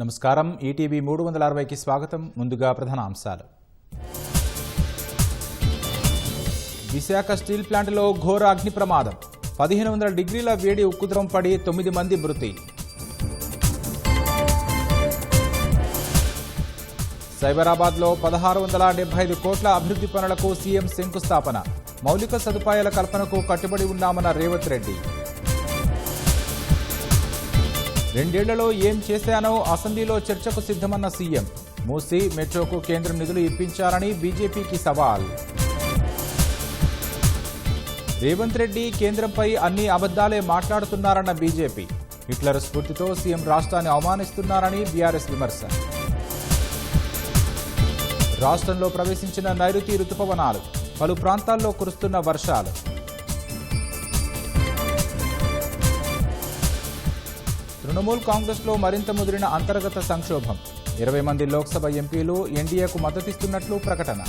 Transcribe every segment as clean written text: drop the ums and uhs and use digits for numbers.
నమస్కారం. ఈటీవీ 360కి స్వాగతం. ముందుగా ప్రధాన అంశాలు. విశాఖ స్టీల్ ప్లాంట్లో ఘోర అగ్ని ప్రమాదం. 1500 డిగ్రీల వేడి ఉక్కుద్రం పడి 9 మంది మృతి. సైబరాబాద్లో 1675 కోట్ల అభివృద్ధి పనులకు సీఎం శంకుస్థాపన. మౌలిక సదుపాయాల కల్పనకు కట్టుబడి ఉన్నామన్న రేవంత్ రెడ్డి. 2 ఏళ్లలో ఏం చేశానో అసెంబ్లీలో చర్చకు సిద్ధమన్న సీఎం. మూసీ మెట్రోకు కేంద్రం నిధులు ఇప్పించాలని బీజేపీకి సవాల్. రేవంత్ రెడ్డి కేంద్రంపై అన్ని అబద్దాలే మాట్లాడుతున్నారన్న బీజేపీ. హిట్లర్ స్ఫూర్తితో సీఎం రాష్ట్రాన్ని అవమానిస్తున్నారని బీఆర్ఎస్ విమర్శ. రాష్ట్రంలో ప్రవేశించిన నైరుతి రుతుపవనాలు. పలు ప్రాంతాల్లో కురుస్తున్న వర్షాలు. తృణమూల్ కాంగ్రెస్లో మరింత ముదిరిన అంతర్గత సంక్షోభం. 20 మంది లోక్సభ ఎంపీలు ఎన్డీఏకు మద్దతిస్తున్నట్లు ప్రకటన.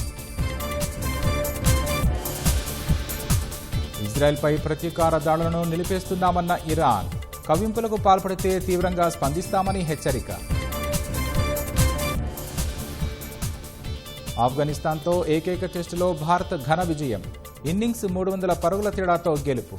ఇజ్రాయెల్పై ప్రతీకార దాడులను నిలిపేస్తున్నామన్న ఇరాన్. కవ్వింపులకు పాల్పడితే తీవ్రంగా స్పందిస్తామని హెచ్చరిక. ఆఫ్ఘనిస్తాన్తో ఏకైక టెస్టులో భారత్ ఘన విజయం. ఇన్నింగ్స్ 300 పరుగుల తేడాతో గెలుపు.